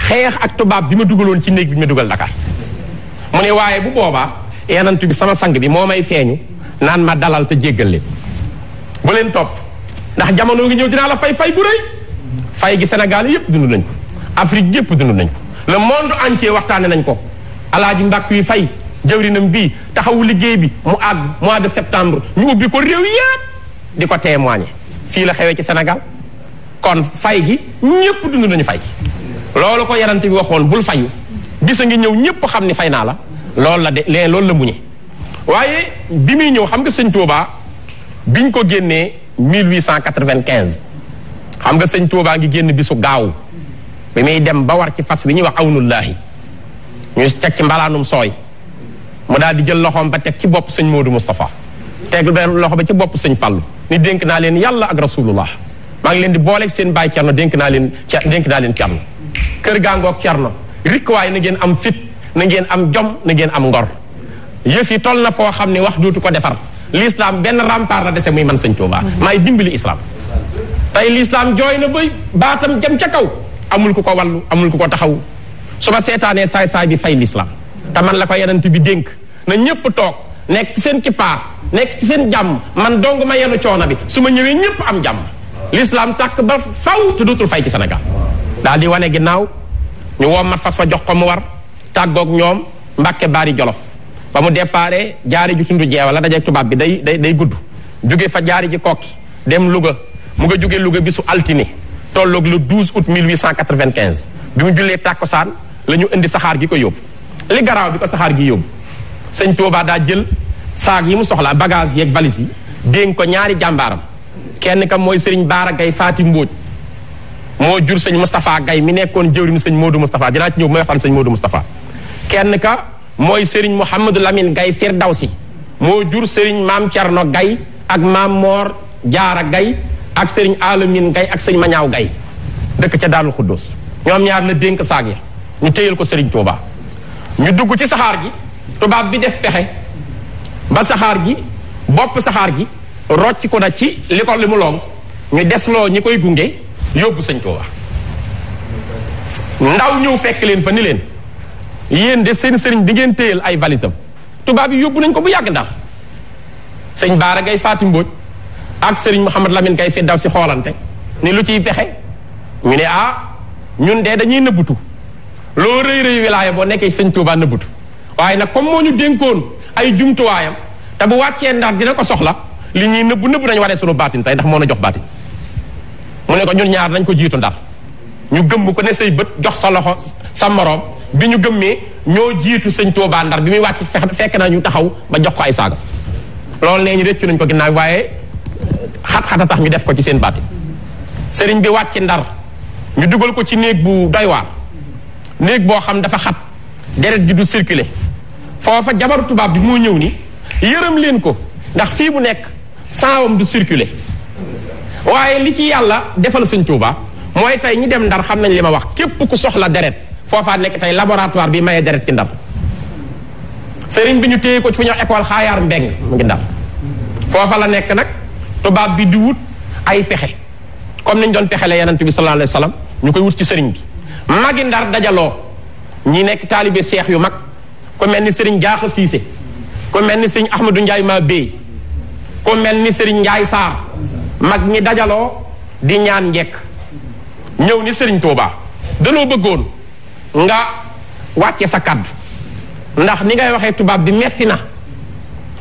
xeex ak tubaab bi ma dugaloon ci néeg bi ma dugal Dakar mu ne waaye bu boobaa yenant bi sama sang bi moo may feeñu naan ma dalal te jéggal leen bu leen topp ndax jamono ngi ñëw dinaa la fay bu rëy fay gi Sénégal yépp dund nañ ko Afrique yépp dund nañ ko le monde entier waxtaane nañ ko alaaji mbàkk yi fay jëwrinam bii taxawu liggéey bi mu àgg mois de septembre ñu ubbi ko réew yépp di ko témoigner fii la xewee ci Sénégal kon fay gi ñépp dund nañu fay loolu ko yenant bi waxoon bul fayu bisa ngi ñëw ñépp xam ni fay naa la loolu la de loolu la muñe waaye bi muy ñëw xam nga sëñ Touba biñ ko génnee 1895 xam nga sëñ Touba ngi génn bisu gaaw bi muy dem ba war ci fas wi ñuy wax awnullaahi ñu teg ci mbalaanum sooy mu daal di jël loxoom ba teg ci bopp sëñ Modou Moustapha teg loxo ba ci bopp sëñ Fallu ni dénk naa leen yàlla ak rasulullah maa ngi leen di booleeg seen baay Cerno dénk naa leen Cerno kër gaangoog Cerno rikk waaye na ngeen am fit na ngeen am jom na ngeen am ngor yëf yi toll na foo xam ne wax dootu ko defar l'islam benn rempart la dese muy man sëñ Touba maay dimbali islam tey l'islam jooy na bay baatam jëm ca kaw amul ku ko wallu amul ku ko taxaw su ma seetaanee saay-saay bi fay l'islam te man la ko yenant bi dénk na ñépp toog nekk ci seen kippaar nekk ci seen jàmm man dong ma yenu coono bi su ma ñëwee ñépp am jàmm l'islam tàkk ba faw te dootul fay ci Sénégal daal di wane ginnaaw ñu woo mat fas fa jox ko mu war tàggoog ñoom Mbàkke Bari Jolof ba mu déparé jaari ji tundu jeewa la dajeeg tubaab bi day gudd jóge fa jaari ji kokki dem Louga mu nga jóge Louga bisu altine tolloog le 12 août 1895 bi mu jullee tàkkusaan la ñu indi saxaar gi ko yóbbu li garaaw bi ko saxaar gi yóbbu sëñ Touba daa jël saag yi mu soxla bagage yeeg valise yi dénk ko ñaari jàmbaaram kenn ka mooy sëriñ Baara Gay Faati Mbóoj moo jur sëñ Moustapha Gay mi nekkoon jëwriñu sëñ Modou Moustapha dinaa ci ñëw may waxtaan sëñ Modou Moustapha kenn ka mooy sëriñ Mouhamadou Lamine Gay Firdawsi moo jur sëriñ Maam Cerno Gay ak Maam Moor Jaara Gay ak sëriñ Alamine Gay ak sëñ Mañaaw Gay dëkk ca Daarul Xuddoos ñoom ñaar la dénk saag ya ñu téyal ko sëriñ Touba ñu dugg ci saxaar gi tubaab bi def pexe ba saxaar gi bopp saxaar gi rocc ko na ci li mu long ñu desloo ñi koy gunge yóbbu sëñ Touba ndaw ñëw fekk leen fa ni leen yéen de seen sëriñ di ngeen téyal ay valisam tubaab yi yóbbu nañ ko bu yàgg ndax sëñ Baara Gay Faati Mbóoj ak sëriñ Mouhamad Lamine Gay fi daw si xoolante ni lu ciy pexe ñu ne ñun de dañuy nëbbutu loo rëy wilaaya boo nekkee sëñ Touba nëbbutu waaye nag comme moo ñu dénkoon ay jumtuwaayam te bu wàccee Ndar dina ko soxla li ñuy nëbbu nañu waree sunu baatin tey ndax moo na jox baatin mu ne ko ñun ñaar nañ ko jiitu Ndar ñu gëmm ko ne say bët jox sa loxo sa moroom bi ñu gëmmee ñoo jiitu sëñ Touba Ndar bi muy wàcc fekk na ñu taxaw ba jox ko ay saaga loolu nee ñu réccu nañ ko ginnaaw waaye xat-xat a tax ñu def ko ci seen baatin sëriñ bi wàcc Ndar ñu dugal ko ci néeg bu doy waar néeg boo xam dafa xat deret ji du circuler foofa jabaru tubaab bi moo ñëw ni yërëm leen ko ndax fii mu nekk saawam du circuler waaye li ci yàlla defal sëñ Touba mooy tey ñi dem Ndar xam nañ li ma wax képp ku soxla deret foofaa nekk tey laboratoire bi mayee deret ci Ndar sëriñ bi ñu téye ko ci fu ñuy wax école Xaayaar Mbeng mu ngi Ndar foofa la nekk nag tubaab bi di wut ay pexe comme niñ doon pexe la Yonent bi sallallahu alayhi wa sallam ñu koy wut ci sëriñ bi magi Ndar dajaloo ñi nekk taalibe seex yu mag ku mel ni sëriñ Jaaxa Siise ku mel ni sëriñ Ahmadou Ndiaye maa béy ku mel ni sëriñ Ndiaye Sarr mag ñi dajaloo di ñaan njekk ñëw ni sëriñ Touba danoo bëggoon nga wàcce sa kaddu ndax ni ngay waxee tubaab bi metti na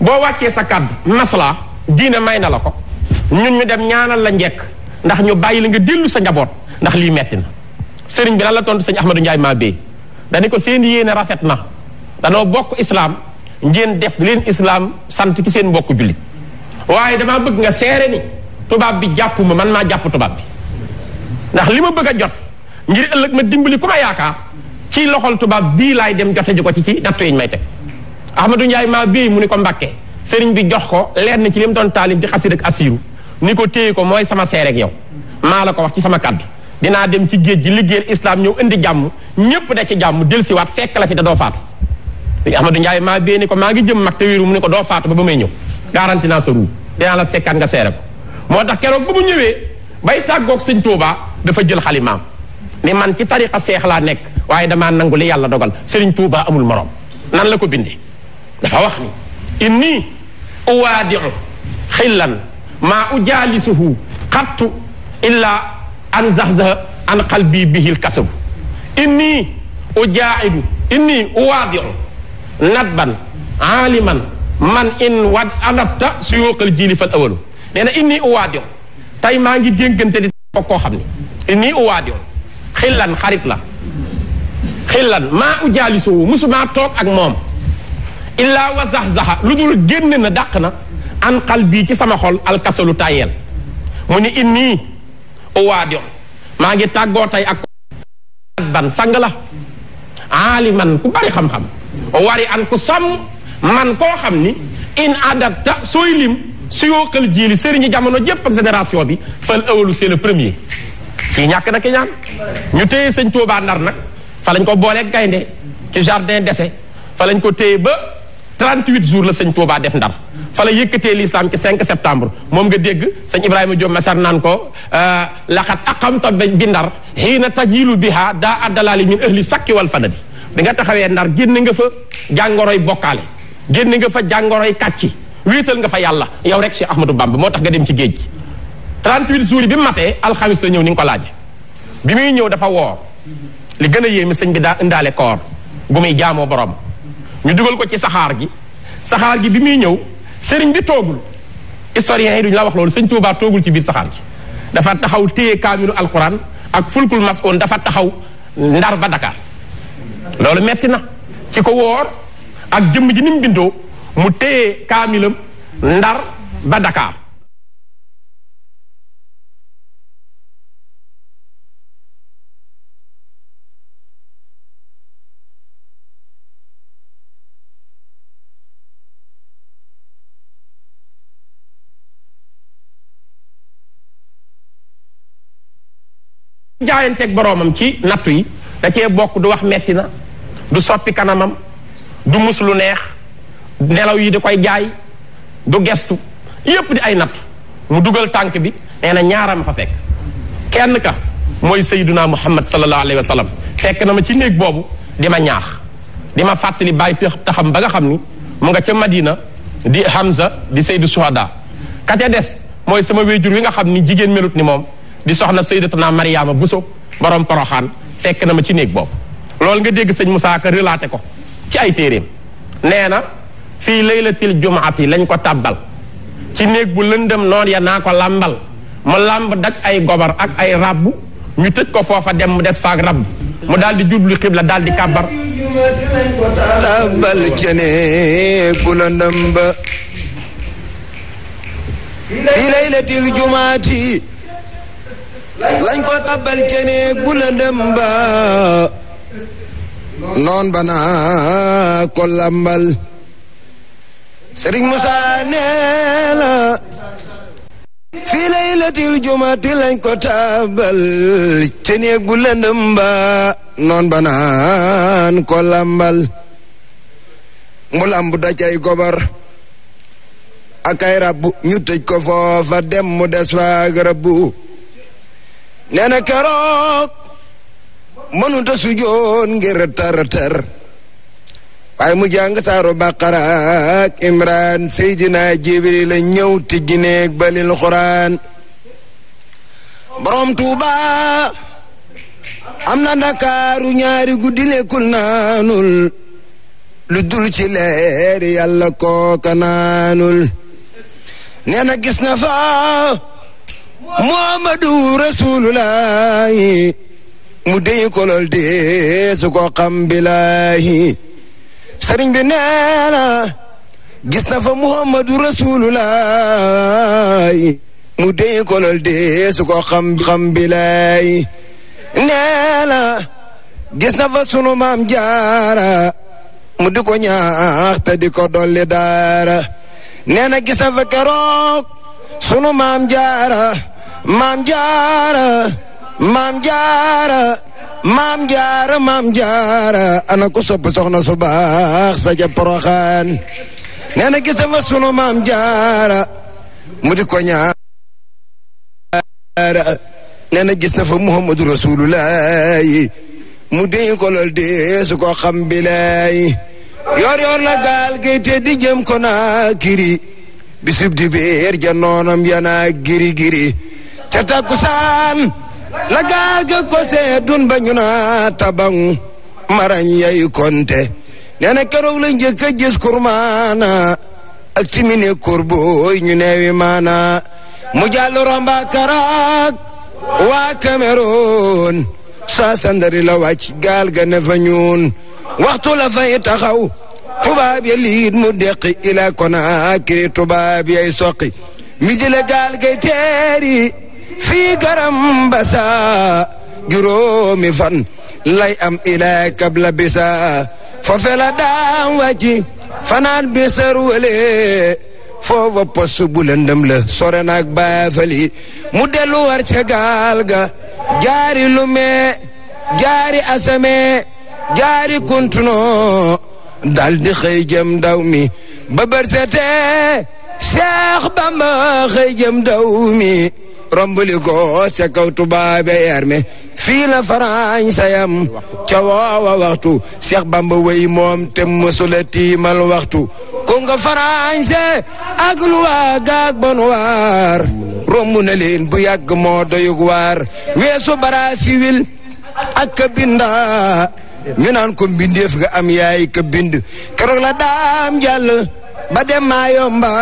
boo wàccee sa kaddu masla diine may na la ko ñun ñu dem ñaanal la njekk ndax ñu bàyyi la nga dellu sa njaboot ndax lii metti na sëriñ bi lan la tontu sëñ Ahmadou Ndiaye maa béy dañu ko seen yéene rafet na danoo bokk islaam ngeen def leen islaam sant ki seen mbokk jullit waaye damaa bëgg nga seere ni tubaab bi jàpp ma man maa jàpp tubaab bi ndax li ma bëgg a jot ngir ëllëg ma dimbali ku ma yaakaar ci loxol tubaab bii laay dem jote ji ko ci nattu yi ñu may teg Ahmadou Ndiaye maa béy mu ni ko Mbàkke sëriñ bi jox ko lenn ci li mu doon taalif di xasid ak asiru ni ko téye ko mooy sama seere ak yow maa la ko wax ci sama kaddu dinaa dem ci géej gi liggéeyal islam ñëw indi jàmm ñépp da ci jàmm dellusiwaat fekk la fi te doo faatu Ahmadou Ndiaye maa béy ni ko maa ngi jëm mag te wéeru mu ni ko doo faatu ba may ñëw garanti naa sa ruu dinaa la fekkaat nga seere ko moo tax keroog ba mu ñëwee bay tàggoog sëñ Touba dafa jël xalimaam ni man ci tariqa seex laa nekk waaye damaa nangu li yàlla dogal Serigne Touba amul morom nan la ko bindee dafa wax ni inni uwaadiu xillan maa ujaalisuhu xattu illa an zahzaha an qalbi bihil kasabu inni ujaa'idu inni uwaadiu nadban aaliman man in wad adabta suyuuqal jiili fal awalu nee na inni uwaadiu tey maa ngi dénkante di ko koo xam ne inni uwaadiu xillan xarit la xillan maa ujaalisuhu musumaa toog ak moom illaa wa zahzaha lu dul génn na dàq na an qalbi ci sama xol alkasalu tayeel mu ni inni uwaadiu maa ngi tàggoo tey ak ban sang la aaliman ku bari xam-xam wari an ku sàmm man koo xam ni in adapta sooy lim su yookal jiili sëriñi jamono jépp ak génération bi fal awalu c'est le premier fii ñàkk na ki ñaan ñu téye sëñ Tuubaa Ndar nag fa lañ ko booleeg gaynde ci jardin d'essai fa lañ ko téye ba 38 jours la sëñ Tuubaa def Ndar fa la yëkkatee l'islam ci 5 septembre moom nga dégg sëñ Ibrahima Diop Masar naan ko laxat aqamta bi Ndar xiina tajilu biha daa addalaali min ahli sakki wal fadadi bi nga taxawee Ndar génn nga fa jàngoroy bokkaale génn nga fa jàngoroy kàcci wéetal nga fa yàlla yow rek Cheikh Ahmadou Bamba moo tax nga dem ci géej gi 38 jours yi bi mu matee alxamis la ñëw ni nga ko laaje bi muy ñëw dafa woor li gën a yéemi sëñ bi daa indaale koor gu muy jaamoo borom ñu dugal ko ci saxaar gi bi muy ñëw sëriñ bi toogul historiens yi duñu la wax loolu sëñ Tuubaa toogul ci biir saxaar gi dafa taxaw téye kaamilu alquran ak fulkul masoon dafa taxaw Ndar ba Dakar loolu metti na ci ko woor ak jëmm ji ni mu bindoo mu téye kaamilam Ndar ba Dakar jaayanteeg boroomam ci nattu yi da cee bokk du wax metti na du soppi kanamam du mus lu neex nelaw yi da koy jaay du gestu yépp di ay nattu mu dugal tànk bi nee na ñaaram fa fekk kenn ka mooy sayyiduna Muhammad sallallahu alayhi wa sallam fekk na ma ci néeg boobu di ma ñaax di ma fàttali bàyyi taxam ba nga xam ni mu nga ca Madina di Hamza di sayyidu suhada ka ca des mooy sama wéjur wi nga xam ni jigéen melut ni moom di soxna sayyidatuna Mariama Buso borom Poroxaan fekk na ma ci néeg boobu loolu nga dégg sëñ Moussa Ka relaté ko ci ay téeréem nee na fii laylatil jumaati lañ ko tàbbal ci néeg bu lëndëm noon ya naa ko làmbal mu làmb daj ay gobar ak ay rabbu ñu tëj ko foofa dem mu des faak rabb mu daal di jublu xibla daal di kàbbar tàbbal ci néeg bu lëndëm ba fii laylatil jumaati lañ ko tabbal ci néeg bu lëndëm ba noon ba naa ko lambal Sëriñ Musaa nee na fii laylatil jumaati lañ ko tabbal ci néeg bu lëndëm ba noon ba naan ko lambal mu lamb da cay gobar ak ay rabbu ñu tëj ko foofa dem mu des faak rabbu nee na keroog mënuta sujoon ngir tar waaye mu jàng saaru Baqara ak Imraan Seydina Jibril la ñëw tijji néeg balil Xuraan borom Tuuba am na Ndakaaru ñaari guddi lekkul naanul lu dul ci leer yàlla kooka naanul nee na gis na fa Muhammadu Rasulullahi mu dey ko lool de su ko xam bilaahi sëriñ bi nee na gis na fa Muhammadu Rasulullahi mu dey ko lool de su ko xam bilaahi nee na gis na fa sunu maam jaara mu di ko ñaax te di ko dolli daara nee na gis na fa keroog sunu maam jaara maam jaara ana ko sopp soxna su baax sa ja Poroxaan nee na gis fa sunu maam jaara mu di ko ñaara nee na gis na fa Muhammadu Rasulullahi mu déy ko lool dee su ko xam bilaay yor la gaal gay te di jëm ko naa kiri bisub di beer ja noonam yana giri ca takkusaan la gaal ga ko seedun ba ñu naa tabang marañ yay konte nee na keroog la njëkk a gis kurmaana ak timine kurbooy ñu neewi maana mu jàll romba Karak waa Cameroun saa sandari la wàcc gaal ga ne fa ñuun waxtu la fay taxaw tubaab ya liit mu deqi ila Konaakiri tubaab yay soqi mi jële gaal gay teeri fii garam basa juróomi fan lay am ila kabla bisa foofe la daam wàcci fanaan bisar wale foofa post bu lëndëm la sore naag baafali mu dellu war ca gaal ga jaari Lume jaari Asame jaari Kuntuno dal di xëy jëm ndaw mi ba bërsete Cheikh Bamba xëy jëm ndaw mi rombali ko ca kaw tubaabe arme fii la Faransa yam ca woowa waxtu Cheikh Bamba wey moom te mësula tiimal waxtu ko nga Faransa ak lu waa gaag bon waar romb na leen bu yàgg moo doyug waar weesu bara siwil ak ka binda ñu naan ko mbindeef nga am yaay ka bind keroog la daam jàll ba dem Mayomba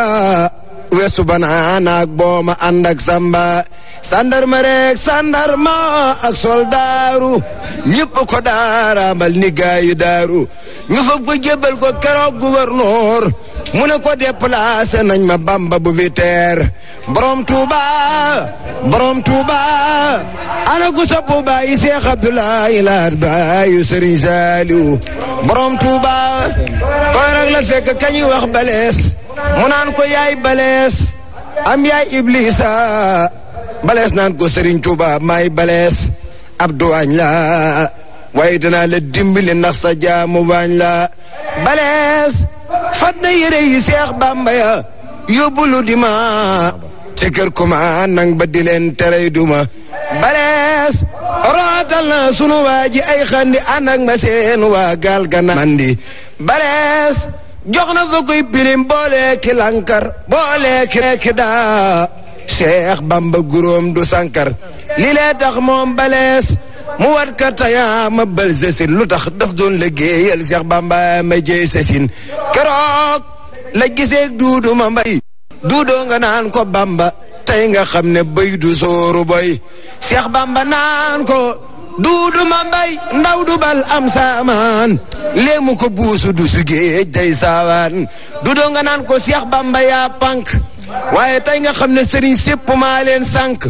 weesu banaana ak booma ànd ak samba sandarma rek sandarma ak soldaaru ñëpp ko daaraamal ni gaayu daaru ñu fab ko jébbal ko keroog gouverneur mu ne ko déplacé nañ ma Bamba bu viteer borom Touba ana ku sopp baayi Seex Abdoulaye Laat baayu Sëriñ Saaliw borom Touba koy rek la fekk kañuy wax balees mu naan ko yaay balees am yaay Iblisa balees naan ko Sëriñ Touba maay balees Abdou waañ la waaye dinaa la dimbali ndax sa jaamu waañ la balees fat na yére yi Seex Bamba ya yóbbulu di ma ci kër kuma nang ba di leen terey duma balees rootal na sunu waa ji ay xandi ànd ak ma seen waa gaal gana mandi balees jox na fa koy pilim boole ki lankar boole ki daa Seex Bamba guróom du sankar li lee tax moom balees mu wat ka taya ma bël sesin lu tax daf doon liggéeyal Seex Bamba ma jëy sesin keroog la gisee duudu ma mbay duudoo nga naan ko Bamba tey nga xam ne bëy du sooru boy Seex Bamba naan ko duudu ma mbay ndaw du bal am saamaan léemu ko buusu du su géej day saawaan duudoo nga naan ko Seex Bamba yaa pank waaye tey nga xam ne sëriñ sépp maa leen sànk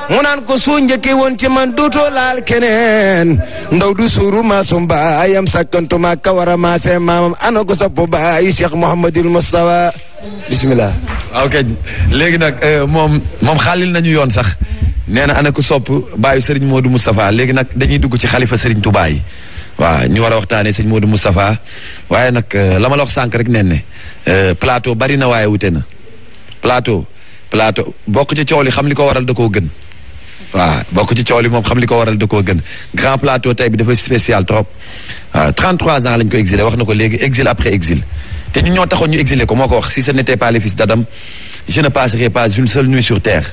mu naan ko soo njëkkee woon ci man duutoo laal keneen ndaw du suuru maasum baayam sakkantuma kawara maase maamam ana ko sopp baayu Cheikh Mouhamadul Moustapha bismillah. ok léegi nag moom xaalil nañu yoon sax nee na ana ko sopp baayu Serigne Modou Moustapha léegi nag dañuy dugg ci xalifa Serigne Touba yi waaw ñu war a waxtaanee sëñ Modou Moustapha waaye nag la ma la wax sànq rek nen ne plateau bari na waaye wute na plateau bokk ci coow li xam li ko waral da koo gën. waaw bokk ci coow li moom xam li ko waral da koo gën grand plateau tey bi dafa spécial trop 33 ans lañ ko exilé wax na ko léegi exil après exil te ñun ñoo taxoon ñu exilé ko moo ko wax si ce n'était pas les fils d'Adam je ne passerai pas une seule nuit sur terre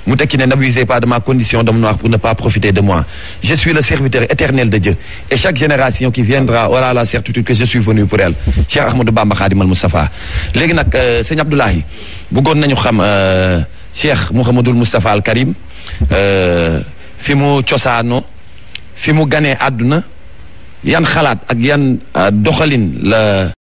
mu tekki ne n'abusez pas de ma condition d'homme noir pour ne pas profiter de moi je suis le serviteur éternel de Dieu et chaque génération qui viendra aura la certitude que je suis venu pour elle Cheikh Ahmadou Bamba Khadimal Moustapha léegi nag sëñ Abdoulahi bëggoon nañu xam Cheikh Mouhamadoul Moustapha al Karim fi mu cosaano fi mu ganee àdduna yan xalaat ak yan doxalin la